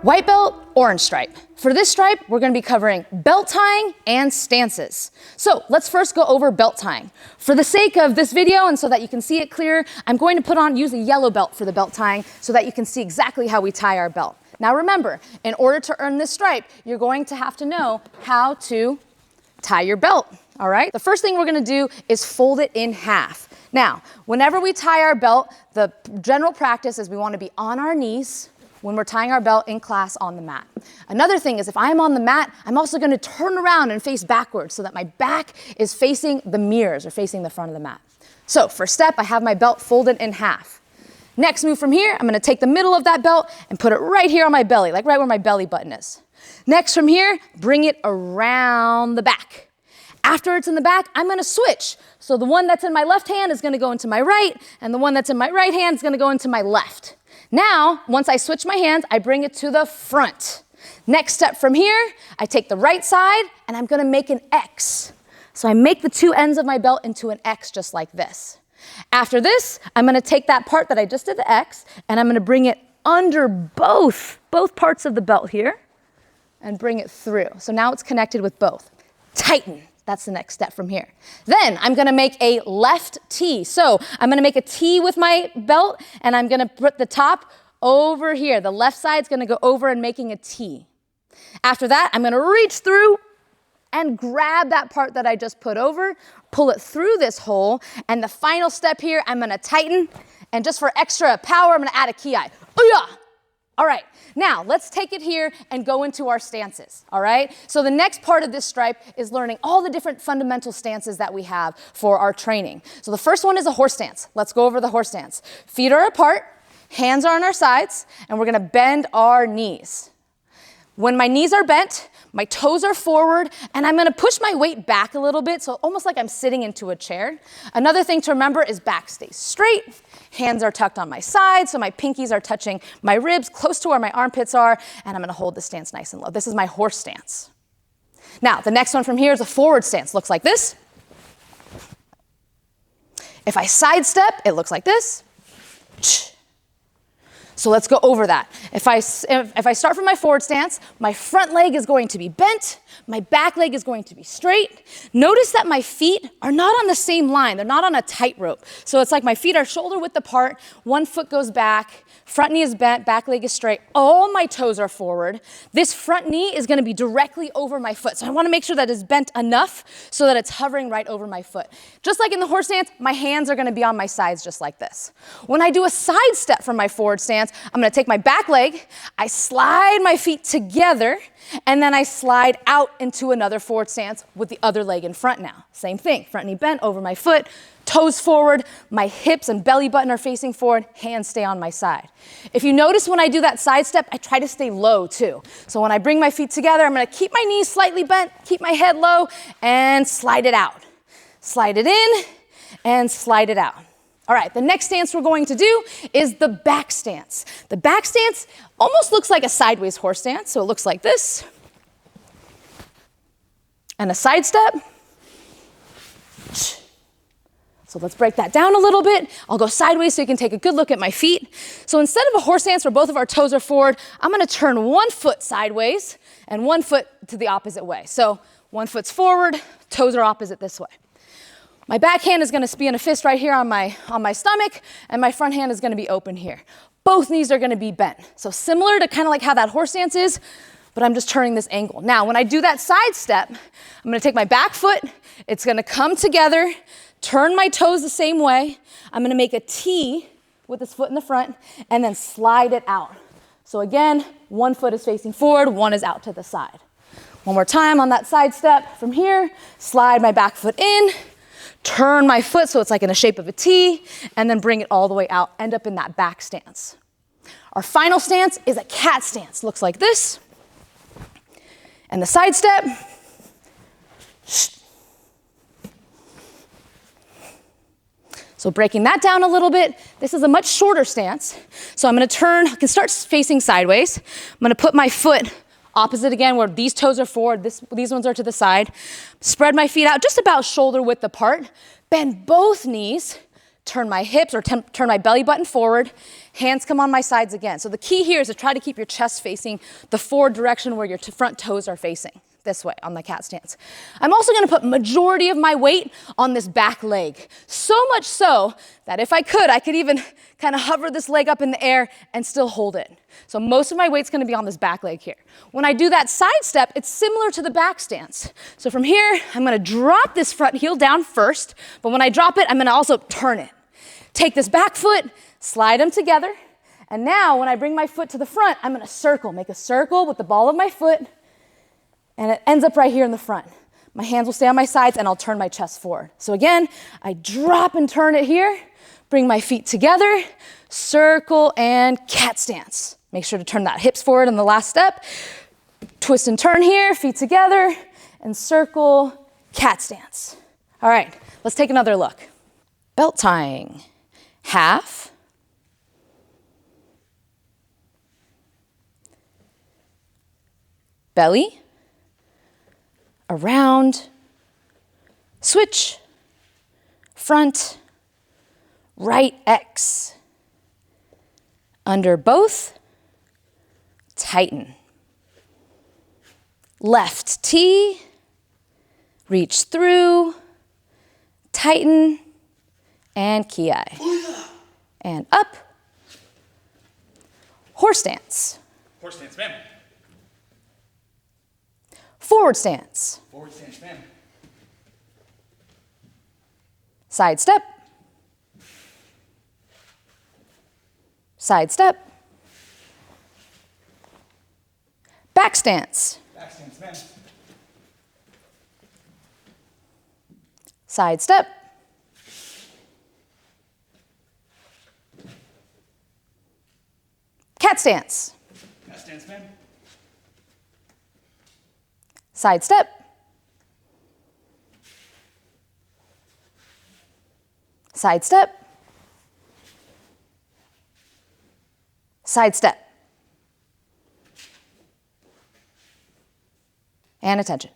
White belt, orange stripe. For this stripe, we're gonna be covering belt tying and stances. So let's first go over belt tying. For the sake of this video and so that you can see it clear, I'm going to use a yellow belt for the belt tying so that you can see exactly how we tie our belt. Now remember, in order to earn this stripe, you're going to have to know how to tie your belt, all right? The first thing we're gonna do is fold it in half. Now, whenever we tie our belt, the general practice is we wanna be on our knees when we're tying our belt in class on the mat. Another thing is if I'm on the mat, I'm also gonna turn around and face backwards so that my back is facing the mirrors or facing the front of the mat. So first step, I have my belt folded in half. Next move from here, I'm gonna take the middle of that belt and put it right here on my belly, like right where my belly button is. Next from here, bring it around the back. After it's in the back, I'm gonna switch. So the one that's in my left hand is gonna go into my right, and the one that's in my right hand is gonna go into my left. Now, once I switch my hands, I bring it to the front. Next step from here, I take the right side and I'm gonna make an X. So I make the two ends of my belt into an X just like this. After this, I'm gonna take that part that I just did the X and I'm gonna bring it under both parts of the belt here and bring it through. So now it's connected with both. Tighten. That's the next step from here. Then I'm gonna make a left T. So I'm gonna make a T with my belt and I'm gonna put the top over here. The left side's gonna go over and making a T. After that, I'm gonna reach through and grab that part that I just put over, pull it through this hole, and the final step here, I'm gonna tighten, and just for extra power, I'm gonna add a ki-ai. Ooh-yah! All right, now let's take it here and go into our stances, all right? So the next part of this stripe is learning all the different fundamental stances that we have for our training. So the first one is a horse stance. Let's go over the horse stance. Feet are apart, hands are on our sides, and we're gonna bend our knees. When my knees are bent, my toes are forward, and I'm gonna push my weight back a little bit, so almost like I'm sitting into a chair. Another thing to remember is back stays straight, hands are tucked on my sides, so my pinkies are touching my ribs close to where my armpits are, and I'm gonna hold the stance nice and low. This is my horse stance. Now, the next one from here is a forward stance. Looks like this. If I sidestep, it looks like this. So let's go over that. If I start from my forward stance, my front leg is going to be bent, my back leg is going to be straight. Notice that my feet are not on the same line. They're not on a tightrope. So it's like my feet are shoulder width apart, one foot goes back, front knee is bent, back leg is straight. All my toes are forward. This front knee is gonna be directly over my foot. So I wanna make sure that it's bent enough so that it's hovering right over my foot. Just like in the horse stance, my hands are gonna be on my sides just like this. When I do a side step from my forward stance, I'm gonna take my back leg, I slide my feet together, and then I slide out into another forward stance with the other leg in front now. Same thing, front knee bent over my foot, toes forward, my hips and belly button are facing forward, hands stay on my side. If you notice when I do that side step, I try to stay low too. So when I bring my feet together, I'm gonna keep my knees slightly bent, keep my head low, and slide it out. Slide it in, and slide it out. All right, the next stance we're going to do is the back stance. The back stance almost looks like a sideways horse stance, so it looks like this. And a side step. So let's break that down a little bit. I'll go sideways so you can take a good look at my feet. So instead of a horse stance where both of our toes are forward, I'm gonna turn one foot sideways and one foot to the opposite way. So one foot's forward, toes are opposite this way. My back hand is gonna be in a fist right here on my stomach, and my front hand is gonna be open here. Both knees are gonna be bent. So similar to kind of like how that horse stance is, but I'm just turning this angle. Now, when I do that side step, I'm gonna take my back foot, it's gonna come together, turn my toes the same way, I'm gonna make a T with this foot in the front, and then slide it out. So again, one foot is facing forward, one is out to the side. One more time on that side step from here, slide my back foot in, turn my foot so it's like in the shape of a T, and then bring it all the way out, end up in that back stance. Our final stance is a cat stance. Looks like this. And the side step. So breaking that down a little bit, this is a much shorter stance. So I'm gonna turn, I can start facing sideways. I'm gonna put my foot opposite again, where these toes are forward, these ones are to the side. Spread my feet out just about shoulder width apart. Bend both knees, turn my hips or turn my belly button forward, hands come on my sides again. So the key here is to try to keep your chest facing the forward direction where your front toes are facing, this way on the cat stance. I'm also gonna put majority of my weight on this back leg. So much so that if I could even kind of hover this leg up in the air and still hold it. So most of my weight's gonna be on this back leg here. When I do that side step, it's similar to the back stance. So from here, I'm gonna drop this front heel down first, but when I drop it, I'm gonna also turn it. Take this back foot, slide them together, and now when I bring my foot to the front, I'm gonna circle, make a circle with the ball of my foot, and it ends up right here in the front. My hands will stay on my sides and I'll turn my chest forward. So again, I drop and turn it here, bring my feet together, circle and cat stance. Make sure to turn that hips forward in the last step. Twist and turn here, feet together, and circle, cat stance. All right, let's take another look. Belt tying, half, belly, around, switch, front, right X, under both, tighten, left T, reach through, tighten, and ki. And up, horse stance. Horse stance, ma'am. Forward stance. Forward stance, ma'am. Side step. Side step. Back stance. Back stance, ma'am. Side step. Cat stance. Cat stance, ma'am. Side step. Side step. Side step. And attention.